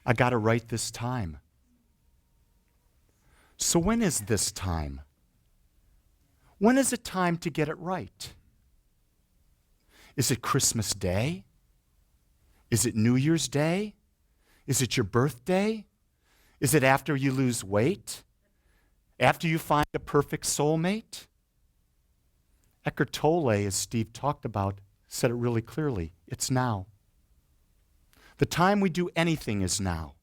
I got it right this time. So when is this time? When is it time to get it right? Is it Christmas Day? Is it New Year's Day? Is it your birthday? Is it after you lose weight? After you find a perfect soulmate? Eckhart Tolle, as Steve talked about, said it really clearly. It's now. The time we do anything is now.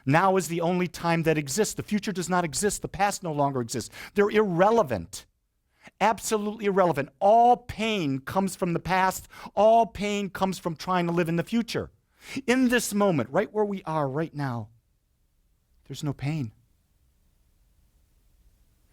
Now is the only time that exists. The future does not exist. The past no longer exists. They're irrelevant. Absolutely irrelevant. All pain comes from the past. All pain comes from trying to live in the future. In this moment, right where we are right now, there's no pain.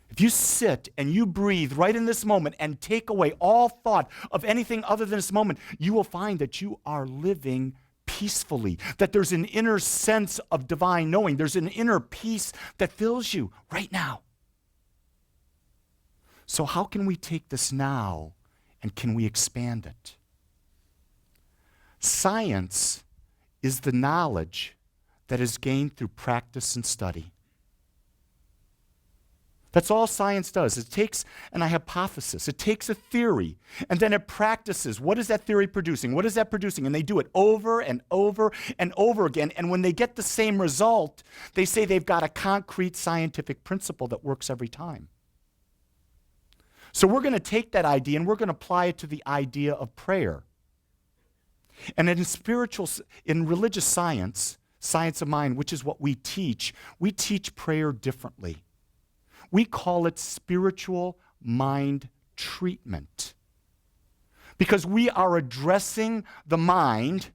If you sit and you breathe right in this moment and take away all thought of anything other than this moment, you will find that you are living peacefully, that there's an inner sense of divine knowing. There's an inner peace that fills you right now. So how can we take this now and can we expand it? Science is the knowledge that is gained through practice and study. That's all science does. It takes a hypothesis. It takes a theory, and then it practices. What is that theory producing? What is that producing? And they do it over and over and over again. And when they get the same result, they say they've got a concrete scientific principle that works every time. So we're going to take that idea and we're going to apply it to the idea of prayer. And in religious science, science of mind, which is what we teach prayer differently. We call it spiritual mind treatment. Because we are addressing the mind.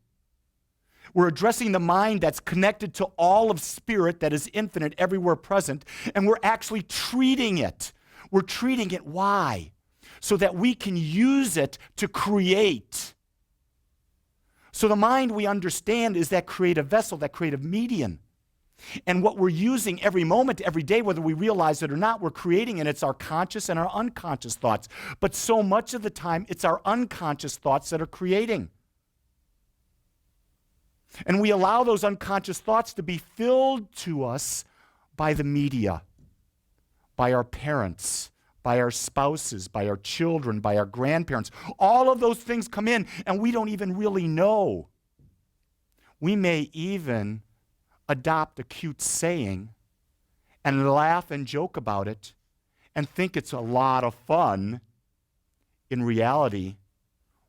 We're addressing the mind that's connected to all of spirit that is infinite, everywhere present, and we're actually treating it. We're treating it, why? So that we can use it to create. So the mind, we understand, is that creative vessel, that creative medium. And what we're using every moment, every day, whether we realize it or not, we're creating, and it's our conscious and our unconscious thoughts. But so much of the time, it's our unconscious thoughts that are creating. And we allow those unconscious thoughts to be filled to us by the media, by our parents, by our spouses, by our children, by our grandparents. All of those things come in, and we don't even really know. We may even adopt a cute saying and laugh and joke about it and think it's a lot of fun. In reality,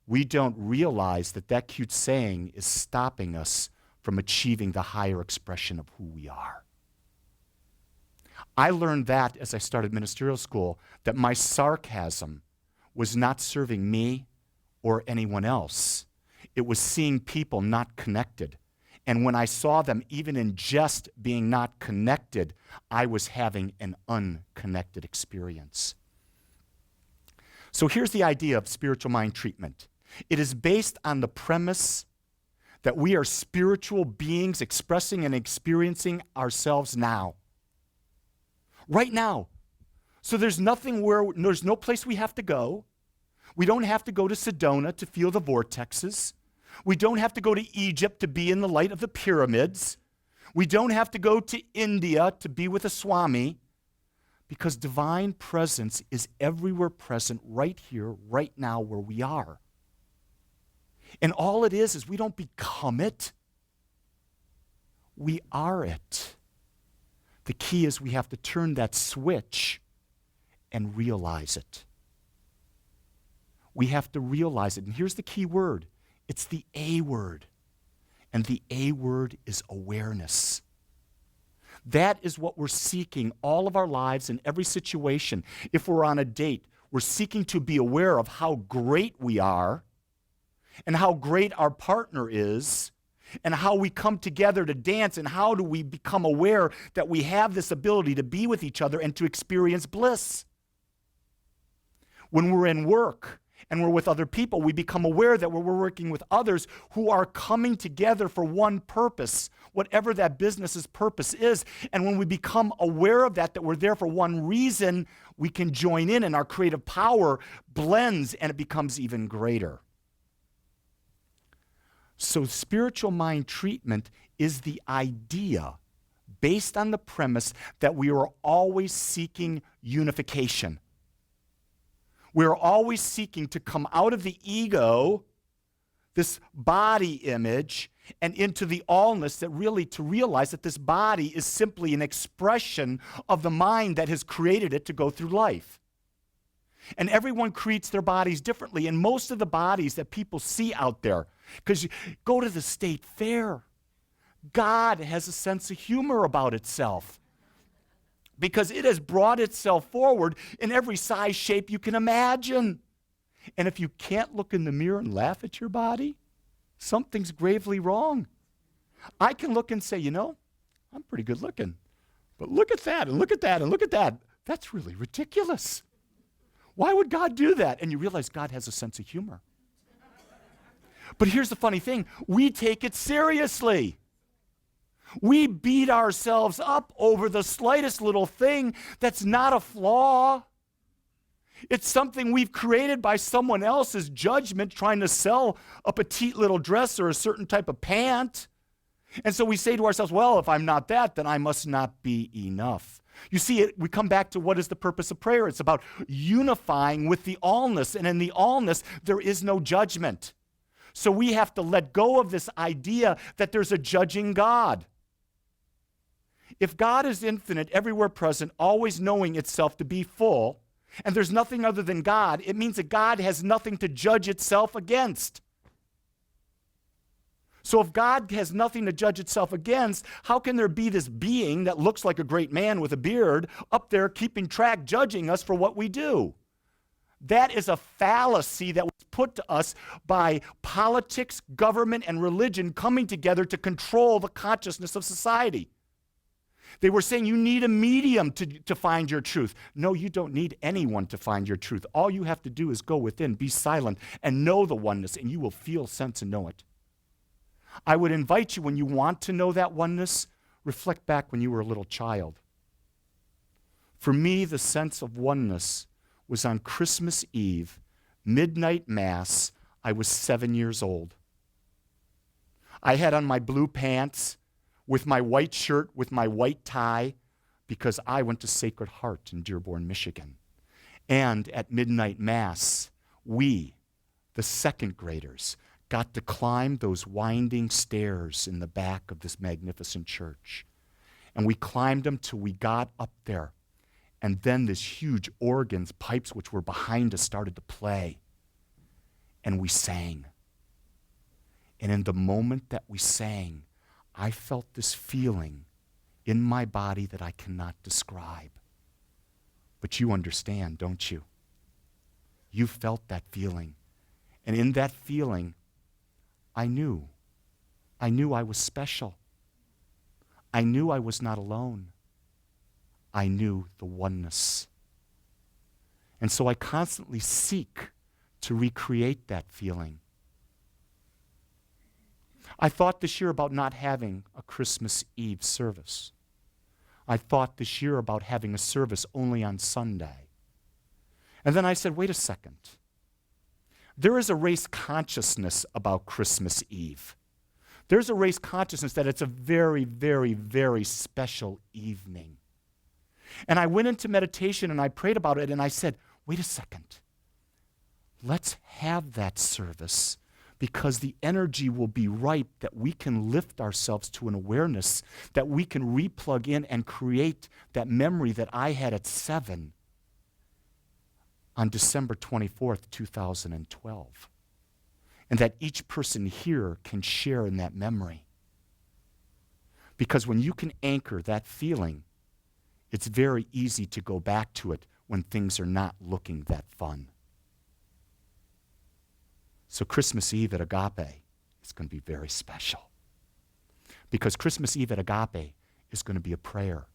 we don't realize that that cute saying is stopping us from achieving the higher expression of who we are. I learned that as I started ministerial school, that my sarcasm was not serving me or anyone else. It was seeing people not connected. And when I saw them, even in jest being not connected, I was having an unconnected experience. So here's the idea of spiritual mind treatment. It is based on the premise that we are spiritual beings expressing and experiencing ourselves now. Right now. So there's no place we have to go. We don't have to go to Sedona to feel the vortexes. We don't have to go to Egypt to be in the light of the pyramids. We don't have to go to India to be with a Swami, because divine presence is everywhere present, right here, right now, where we are. And all it is we don't become it. We are it. The key is we have to turn that switch and realize it. We have to realize it. And here's the key word. It's the A word. And the A word is awareness. That is what we're seeking all of our lives in every situation. If we're on a date, we're seeking to be aware of how great we are and how great our partner is and how we come together to dance and how do we become aware that we have this ability to be with each other and to experience bliss. When we're in work, and we're with other people, we become aware that we're working with others who are coming together for one purpose, whatever that business's purpose is. And when we become aware of that we're there for one reason, we can join in and our creative power blends and it becomes even greater. So spiritual mind treatment is the idea based on the premise that we are always seeking unification. We're always seeking to come out of the ego, this body image, and into the allness, that really to realize that this body is simply an expression of the mind that has created it to go through life. And everyone creates their bodies differently. And most of the bodies that people see out there, because you go to the state fair, God has a sense of humor about itself because it has brought itself forward in every size, shape you can imagine. And if you can't look in the mirror and laugh at your body, something's gravely wrong. I can look and say, you know, I'm pretty good looking. But look at that, and look at that, and look at that. That's really ridiculous. Why would God do that? And you realize God has a sense of humor. But here's the funny thing. We take it seriously. We beat ourselves up over the slightest little thing that's not a flaw. It's something we've created by someone else's judgment, trying to sell a petite little dress or a certain type of pant. And so we say to ourselves, well, if I'm not that, then I must not be enough. You see, we come back to what is the purpose of prayer. It's about unifying with the allness. And in the allness, there is no judgment. So we have to let go of this idea that there's a judging God. If God is infinite, everywhere present, always knowing itself to be full, and there's nothing other than God, it means that God has nothing to judge itself against. So if God has nothing to judge itself against, how can there be this being that looks like a great man with a beard up there keeping track, judging us for what we do? That is a fallacy that was put to us by politics, government, and religion coming together to control the consciousness of society. They were saying you need a medium to find your truth. No, you don't need anyone to find your truth. All you have to do is go within, be silent, and know the oneness, and you will feel, sense, and know it. I would invite you, when you want to know that oneness, reflect back when you were a little child. For me, the sense of oneness was on Christmas Eve, midnight mass. I was 7 years old. I had on my blue pants, with my white shirt, with my white tie, because I went to Sacred Heart in Dearborn, Michigan. And at midnight mass, we, the second graders, got to climb those winding stairs in the back of this magnificent church. And we climbed them till we got up there. And then this huge organs, pipes which were behind us started to play. And we sang. And in the moment that we sang, I felt this feeling in my body that I cannot describe. But you understand, don't you? You felt that feeling. And in that feeling, I knew I was special. I knew I was not alone. I knew the oneness. And so I constantly seek to recreate that feeling. I thought this year about not having a Christmas Eve service. I thought this year about having a service only on Sunday. And then I said, wait a second. There is a race consciousness about Christmas Eve. There's a race consciousness that it's a very, very, very special evening. And I went into meditation and I prayed about it and I said, wait a second. Let's have that service, because the energy will be ripe that we can lift ourselves to an awareness, that we can replug in and create that memory that I had at 7 on December 24th, 2012. And that each person here can share in that memory. Because when you can anchor that feeling, it's very easy to go back to it when things are not looking that fun. So Christmas Eve at Agape is going to be very special. Because Christmas Eve at Agape is going to be a prayer.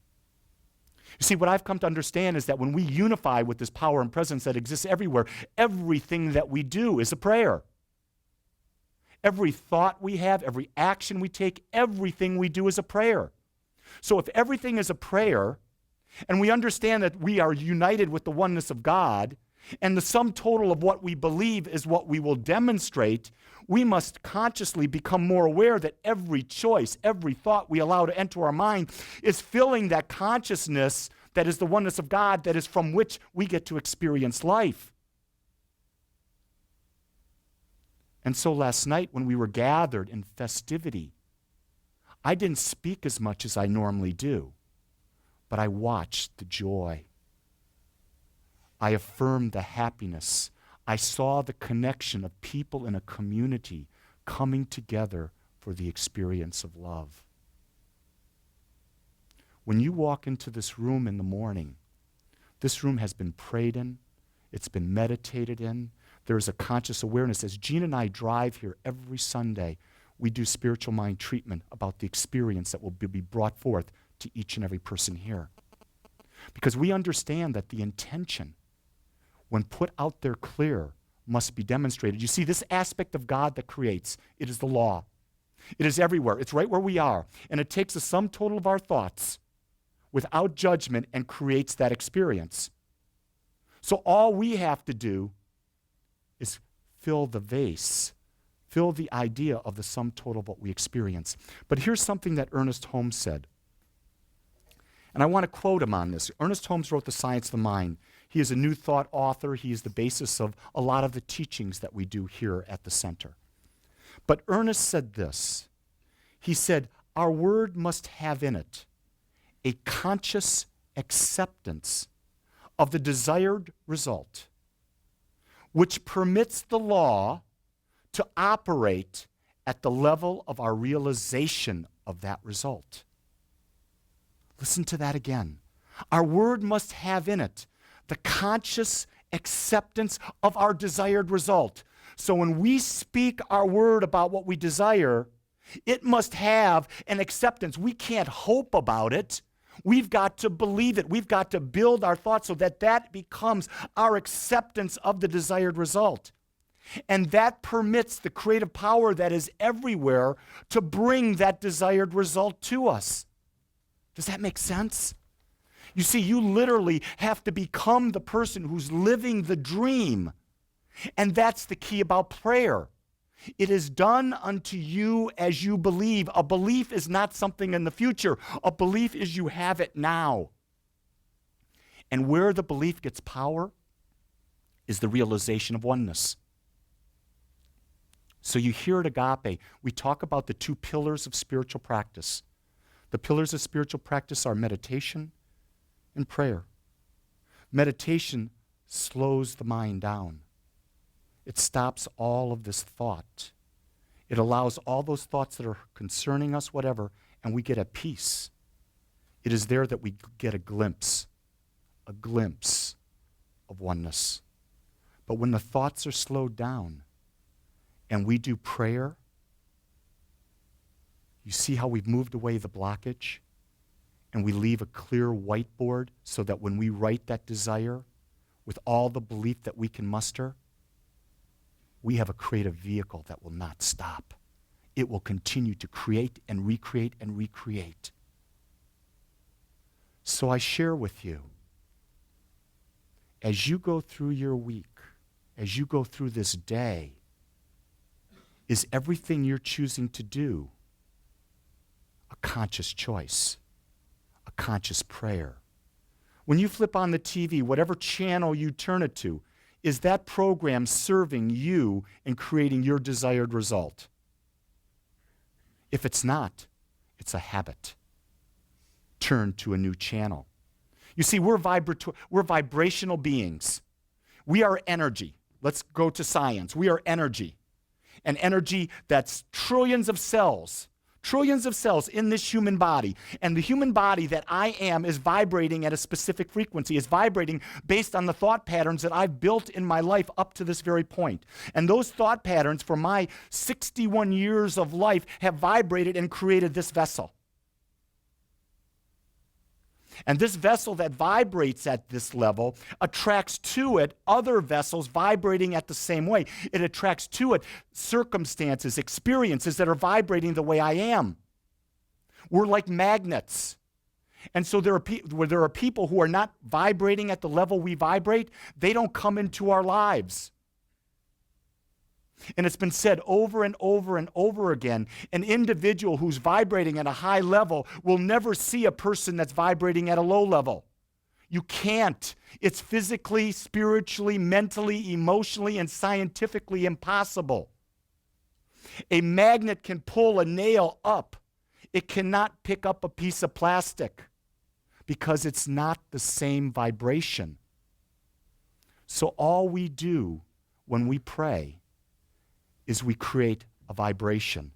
You see, what I've come to understand is that when we unify with this power and presence that exists everywhere, everything that we do is a prayer. Every thought we have, every action we take, everything we do is a prayer. So if everything is a prayer, and we understand that we are united with the oneness of God, and the sum total of what we believe is what we will demonstrate, we must consciously become more aware that every choice, every thought we allow to enter our mind is filling that consciousness that is the oneness of God, that is from which we get to experience life. And so last night when we were gathered in festivity, I didn't speak as much as I normally do, but I watched the joy. I affirmed the happiness. I saw the connection of people in a community coming together for the experience of love. When you walk into this room in the morning, this room has been prayed in, it's been meditated in, there is a conscious awareness. As Gene and I drive here every Sunday, we do spiritual mind treatment about the experience that will be brought forth to each and every person here. Because we understand that the intention, when put out there clear, must be demonstrated. You see, this aspect of God that creates, it is the law. It is everywhere. It's right where we are. And it takes the sum total of our thoughts without judgment and creates that experience. So all we have to do is fill the vase, fill the idea of the sum total of what we experience. But here's something that Ernest Holmes said. And I want to quote him on this. Ernest Holmes wrote The Science of the Mind. He is a New Thought author. He is the basis of a lot of the teachings that we do here at the center. But Ernest said this. He said, our word must have in it a conscious acceptance of the desired result, which permits the law to operate at the level of our realization of that result. Listen to that again. Our word must have in it the conscious acceptance of our desired result. So when we speak our word about what we desire, it must have an acceptance. We can't hope about it. We've got to believe it. We've got to build our thoughts so that that becomes our acceptance of the desired result. And that permits the creative power that is everywhere to bring that desired result to us. Does that make sense? You see, you literally have to become the person who's living the dream. And that's the key about prayer. It is done unto you as you believe. A belief is not something in the future. A belief is you have it now. And where the belief gets power is the realization of oneness. So you hear at Agape, we talk about the two pillars of spiritual practice. The pillars of spiritual practice are meditation and prayer. Meditation slows the mind down. It stops all of this thought. It allows all those thoughts that are concerning us, whatever, and we get at peace. It is there that we get a glimpse of oneness. But when the thoughts are slowed down and we do prayer, you see how we've moved away the blockage and we leave a clear whiteboard so that when we write that desire with all the belief that we can muster, we have a creative vehicle that will not stop. It will continue to create and recreate and recreate. So I share with you, as you go through your week, as you go through this day, is everything you're choosing to do a conscious choice, a conscious prayer? When you flip on the TV, whatever channel you turn it to, is that program serving you and creating your desired result? If it's not, it's a habit. Turn to a new channel. You see, we're vibrational beings. We are energy. Let's go to science. We are energy. An energy that's trillions of cells in this human body. And the human body that I am is vibrating at a specific frequency. It's vibrating based on the thought patterns that I've built in my life up to this very point. And those thought patterns for my 61 years of life have vibrated and created this vessel. And this vessel that vibrates at this level attracts to it other vessels vibrating at the same way. It attracts to it circumstances, experiences that are vibrating the way I am. We're like magnets. And so where there are people who are not vibrating at the level we vibrate, they don't come into our lives. And it's been said over and over and over again, an individual who's vibrating at a high level will never see a person that's vibrating at a low level. You can't. It's physically, spiritually, mentally, emotionally, and scientifically impossible. A magnet can pull a nail up. It cannot pick up a piece of plastic because it's not the same vibration. So all we do when we pray is we create a vibration.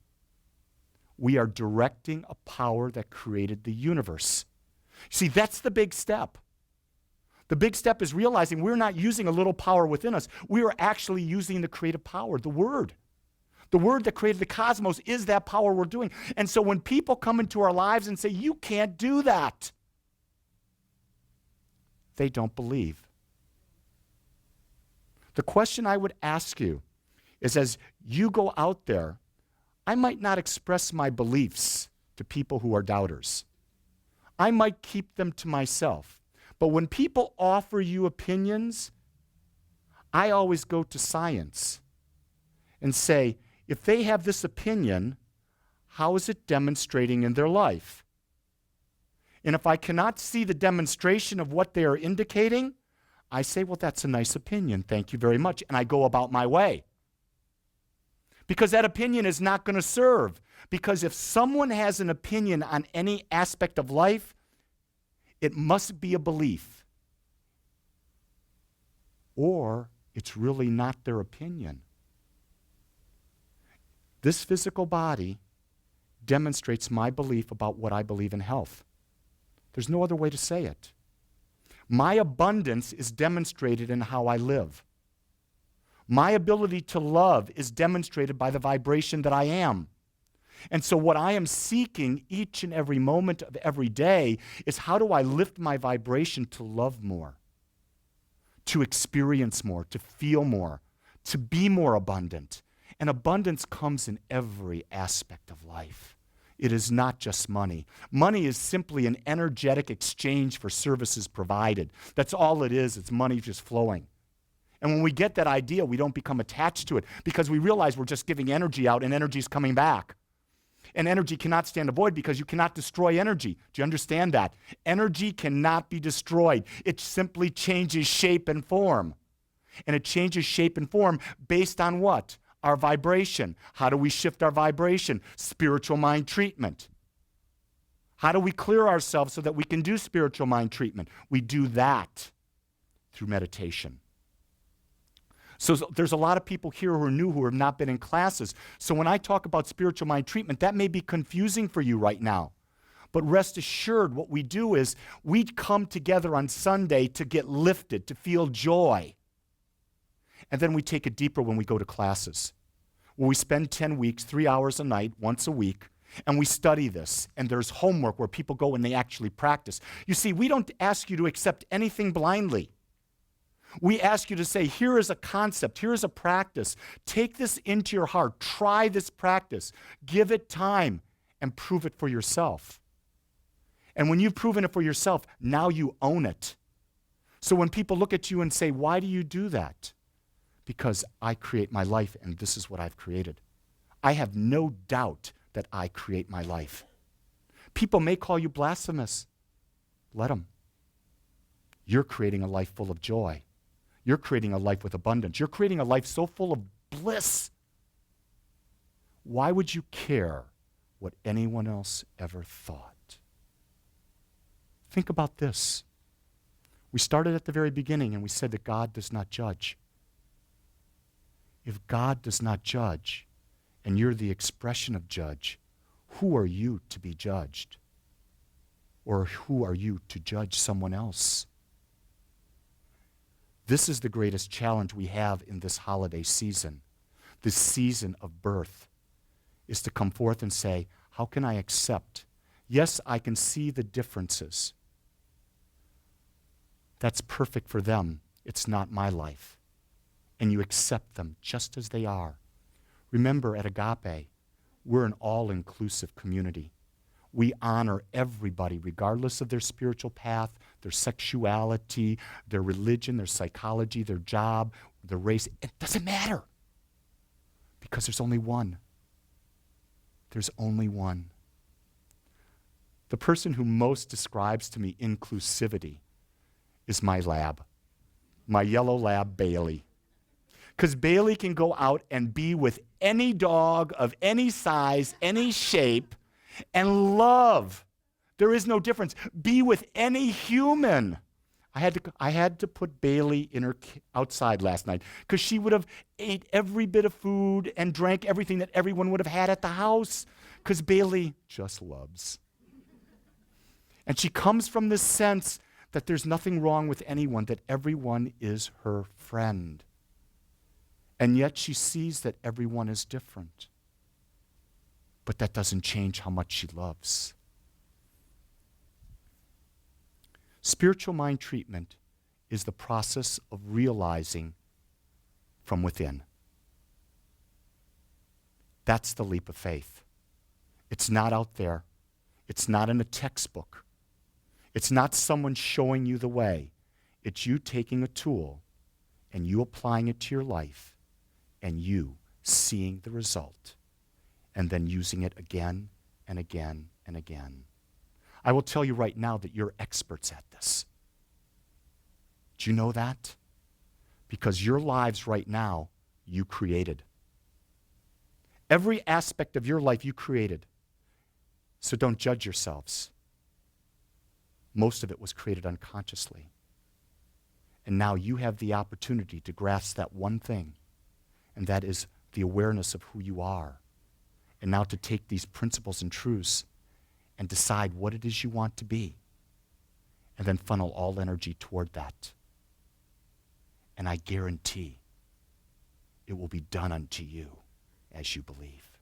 We are directing a power that created the universe. See, that's the big step. The big step is realizing we're not using a little power within us. We are actually using the creative power, the Word. The Word that created the cosmos is that power we're doing. And so when people come into our lives and say, you can't do that, they don't believe. The question I would ask you is, as you go out there, I might not express my beliefs to people who are doubters. I might keep them to myself. But when people offer you opinions, I always go to science and say, if they have this opinion, how is it demonstrating in their life? And if I cannot see the demonstration of what they are indicating, I say, well, that's a nice opinion. Thank you very much. And I go about my way. Because that opinion is not going to serve. Because if someone has an opinion on any aspect of life, it must be a belief. Or it's really not their opinion. This physical body demonstrates my belief about what I believe in health. There's no other way to say it. My abundance is demonstrated in how I live. My ability to love is demonstrated by the vibration that I am. And so what I am seeking each and every moment of every day is, how do I lift my vibration to love more, to experience more, to feel more, to be more abundant. And abundance comes in every aspect of life. It is not just money. Money is simply an energetic exchange for services provided. That's all it is. It's money just flowing. And when we get that idea, we don't become attached to it because we realize we're just giving energy out and energy is coming back. And energy cannot stand a void because you cannot destroy energy. Do you understand that? Energy cannot be destroyed. It simply changes shape and form. And it changes shape and form based on what? Our vibration. How do we shift our vibration? Spiritual mind treatment. How do we clear ourselves so that we can do spiritual mind treatment? We do that through meditation. So there's a lot of people here who are new, who have not been in classes. So when I talk about spiritual mind treatment, that may be confusing for you right now. But rest assured, what we do is we come together on Sunday to get lifted, to feel joy. And then we take it deeper when we go to classes, where we spend 10 weeks, 3 hours a night, once a week, and we study this. And there's homework where people go and they actually practice. You see, we don't ask you to accept anything blindly. We ask you to say, here is a concept, here is a practice. Take this into your heart. Try this practice. Give it time and prove it for yourself. And when you've proven it for yourself, now you own it. So when people look at you and say, why do you do that? Because I create my life and this is what I've created. I have no doubt that I create my life. People may call you blasphemous. Let them. You're creating a life full of joy. You're creating a life with abundance. You're creating a life so full of bliss. Why would you care what anyone else ever thought? Think about this. We started at the very beginning and we said that God does not judge. If God does not judge, and you're the expression of judge, who are you to be judged? Or who are you to judge someone else? This is the greatest challenge we have in this holiday season, this season of birth, is to come forth and say, how can I accept? Yes, I can see the differences. That's perfect for them. It's not my life. And you accept them just as they are. Remember, at Agape, we're an all-inclusive community. We honor everybody, regardless of their spiritual path, their sexuality, their religion, their psychology, their job, their race. It doesn't matter because there's only one. There's only one. The person who most describes to me inclusivity is my lab, my yellow lab, Bailey. Because Bailey can go out and be with any dog of any size, any shape, and love. There is no difference. Be with any human. I had to put Bailey in her outside last night because she would have ate every bit of food and drank everything that everyone would have had at the house because Bailey just loves. And she comes from this sense that there's nothing wrong with anyone, that everyone is her friend. And yet she sees that everyone is different. But that doesn't change how much she loves. Spiritual mind treatment is the process of realizing from within. That's the leap of faith. It's not out there. It's not in a textbook. It's not someone showing you the way. It's you taking a tool and you applying it to your life and you seeing the result and then using it again and again and again. I will tell you right now that you're experts at this. Do you know that? Because your lives right now, you created. Every aspect of your life you created. So don't judge yourselves. Most of it was created unconsciously. And now you have the opportunity to grasp that one thing, and that is the awareness of who you are. And now to take these principles and truths and decide what it is you want to be, and then funnel all energy toward that. And I guarantee it will be done unto you as you believe.